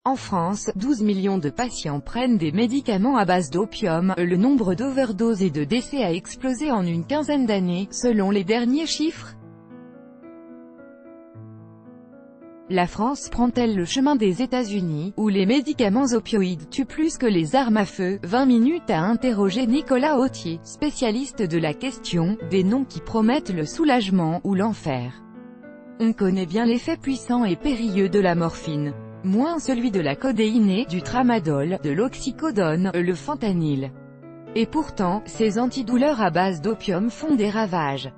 En France, 12 millions de patients prennent des médicaments à base d'opium. Le nombre d'overdoses et de décès a explosé en une quinzaine d'années, selon les derniers chiffres. La France prend-elle le chemin des États-Unis, où les médicaments opioïdes tuent plus que les armes à feu? 20 minutes à interroger Nicolas Authier, spécialiste de la question, des noms qui promettent le soulagement ou l'enfer. On connaît bien l'effet puissant et périlleux de la morphine. Moins celui de la codéine, du tramadol, de l'oxycodone, le fentanyl. Et pourtant, ces antidouleurs à base d'opium font des ravages.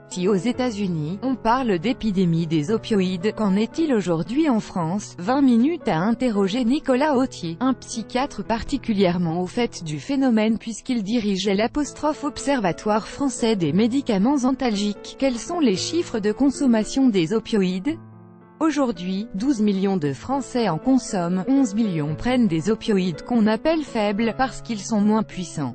Si aux États-Unis, on parle d'épidémie des opioïdes, qu'en est-il aujourd'hui en France? 20 minutes à interroger Nicolas Authier, un psychiatre particulièrement au fait du phénomène puisqu'il dirigeait l'Observatoire français des médicaments antalgiques. Quels sont les chiffres de consommation des opioïdes? Aujourd'hui, 12 millions de Français en consomment, 11 millions prennent des opioïdes qu'on appelle faibles, parce qu'ils sont moins puissants.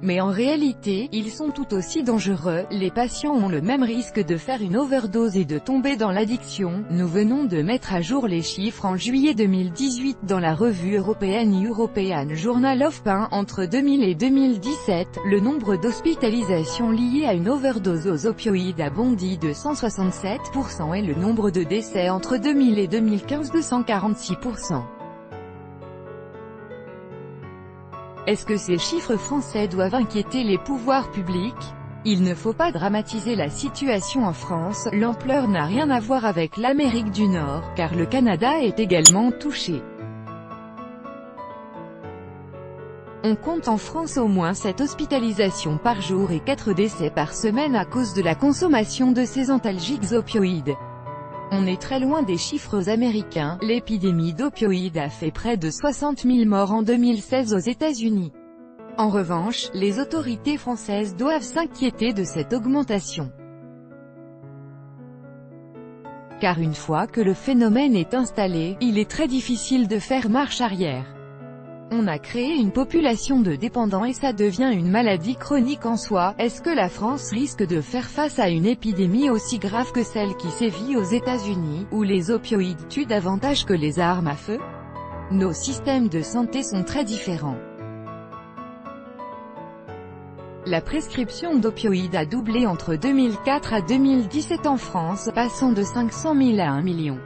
Mais en réalité, ils sont tout aussi dangereux. Les patients ont le même risque de faire une overdose et de tomber dans l'addiction. Nous venons de mettre à jour les chiffres en juillet 2018 dans la revue européenne European Journal of Pain. Entre 2000 et 2017, le nombre d'hospitalisations liées à une overdose aux opioïdes a bondi de 167% et le nombre de décès entre 2000 et 2015 de 146%. Est-ce que ces chiffres français doivent inquiéter les pouvoirs publics? Il ne faut pas dramatiser la situation en France, l'ampleur n'a rien à voir avec l'Amérique du Nord, car le Canada est également touché. On compte en France au moins 7 hospitalisations par jour et 4 décès par semaine à cause de la consommation de ces antalgiques opioïdes. On est très loin des chiffres américains. L'épidémie d'opioïdes a fait près de 60 000 morts en 2016 aux États-Unis. En revanche, les autorités françaises doivent s'inquiéter de cette augmentation. Car une fois que le phénomène est installé, il est très difficile de faire marche arrière. On a créé une population de dépendants et ça devient une maladie chronique en soi. Est-ce que la France risque de faire face à une épidémie aussi grave que celle qui sévit aux États-Unis, où les opioïdes tuent davantage que les armes à feu? Nos systèmes de santé sont très différents. La prescription d'opioïdes a doublé entre 2004 à 2017 en France, passant de 500 000 à 1 million.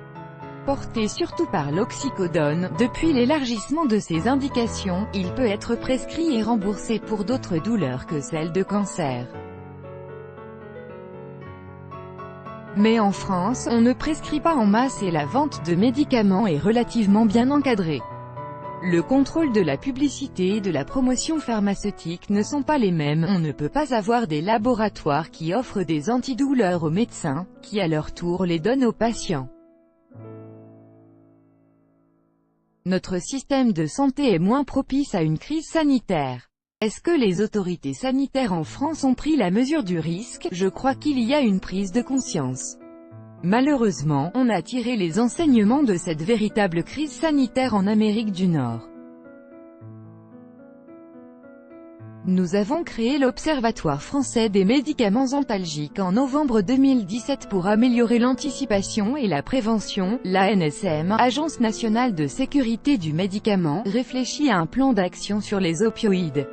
Porté surtout par l'oxycodone, depuis l'élargissement de ses indications, il peut être prescrit et remboursé pour d'autres douleurs que celles de cancer. Mais en France, on ne prescrit pas en masse et la vente de médicaments est relativement bien encadrée. Le contrôle de la publicité et de la promotion pharmaceutique ne sont pas les mêmes. On ne peut pas avoir des laboratoires qui offrent des antidouleurs aux médecins, qui à leur tour les donnent aux patients. Notre système de santé est moins propice à une crise sanitaire. Est-ce que les autorités sanitaires en France ont pris la mesure du risque? Je crois qu'il y a une prise de conscience. Malheureusement, on a tiré les enseignements de cette véritable crise sanitaire en Amérique du Nord. Nous avons créé l'Observatoire français des médicaments antalgiques en novembre 2017 pour améliorer l'anticipation et la prévention. L'ANSM, Agence nationale de sécurité du médicament, réfléchit à un plan d'action sur les opioïdes.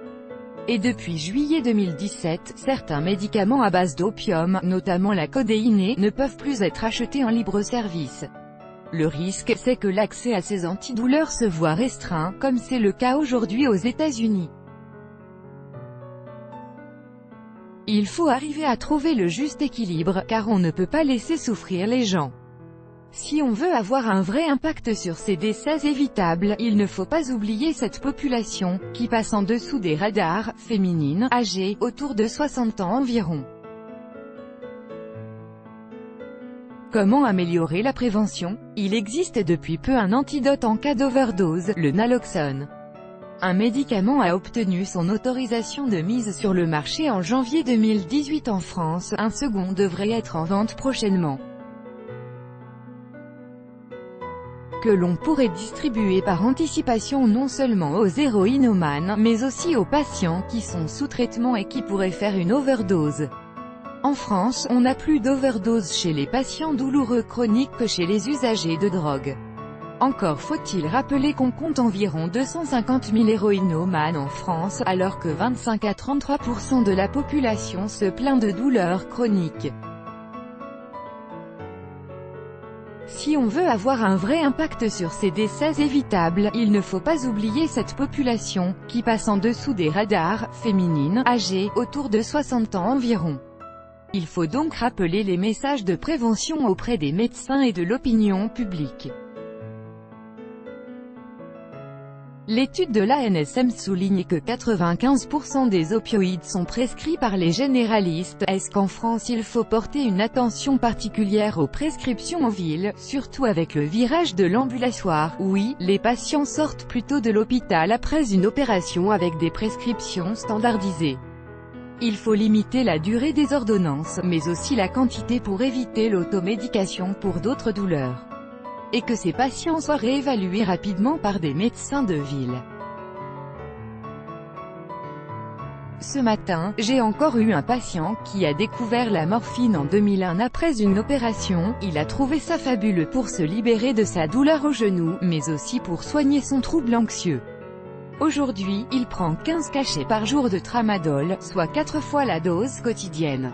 Et depuis juillet 2017, certains médicaments à base d'opium, notamment la codéine, ne peuvent plus être achetés en libre-service. Le risque, c'est que l'accès à ces antidouleurs se voit restreint, comme c'est le cas aujourd'hui aux États-Unis. Il faut arriver à trouver le juste équilibre, car on ne peut pas laisser souffrir les gens. Si on veut avoir un vrai impact sur ces décès évitables, il ne faut pas oublier cette population, qui passe en dessous des radars, féminine, âgée, autour de 60 ans environ. Comment améliorer la prévention? Il existe depuis peu un antidote en cas d'overdose, le naloxone. Un médicament a obtenu son autorisation de mise sur le marché en janvier 2018 en France, un second devrait être en vente prochainement. Que l'on pourrait distribuer par anticipation non seulement aux héroïnomanes, mais aussi aux patients qui sont sous traitement et qui pourraient faire une overdose. En France, on a plus d'overdose chez les patients douloureux chroniques que chez les usagers de drogue. Encore faut-il rappeler qu'on compte environ 250 000 héroïnomanes en France, alors que 25 à 33% de la population se plaint de douleurs chroniques. Si on veut avoir un vrai impact sur ces décès évitables, il ne faut pas oublier cette population, qui passe en dessous des radars, féminine, âgée, autour de 60 ans environ. Il faut donc rappeler les messages de prévention auprès des médecins et de l'opinion publique. L'étude de l'ANSM souligne que 95% des opioïdes sont prescrits par les généralistes. Est-ce qu'en France il faut porter une attention particulière aux prescriptions en ville, surtout avec le virage de l'ambulatoire? Oui, les patients sortent plutôt de l'hôpital après une opération avec des prescriptions standardisées. Il faut limiter la durée des ordonnances, mais aussi la quantité pour éviter l'automédication pour d'autres douleurs. Et que ces patients soient réévalués rapidement par des médecins de ville. Ce matin, j'ai encore eu un patient qui a découvert la morphine en 2001 après une opération. Il a trouvé ça fabuleux pour se libérer de sa douleur au genou, mais aussi pour soigner son trouble anxieux. Aujourd'hui, il prend 15 cachets par jour de tramadol, soit 4 fois la dose quotidienne.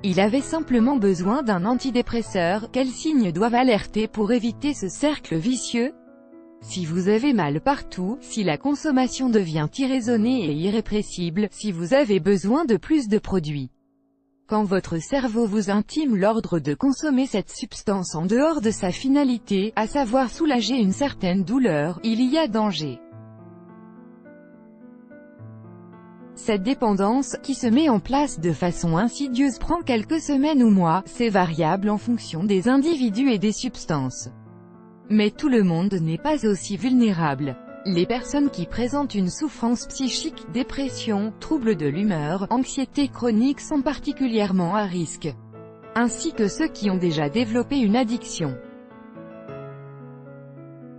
Il avait simplement besoin d'un antidépresseur. Quels signes doivent alerter pour éviter ce cercle vicieux? Si vous avez mal partout, si la consommation devient irraisonnée et irrépressible, si vous avez besoin de plus de produits. Quand votre cerveau vous intime l'ordre de consommer cette substance en dehors de sa finalité, à savoir soulager une certaine douleur, il y a danger. Cette dépendance, qui se met en place de façon insidieuse, prend quelques semaines ou mois. C'est variable en fonction des individus et des substances. Mais tout le monde n'est pas aussi vulnérable. Les personnes qui présentent une souffrance psychique, dépression, troubles de l'humeur, anxiété chronique sont particulièrement à risque. Ainsi que ceux qui ont déjà développé une addiction.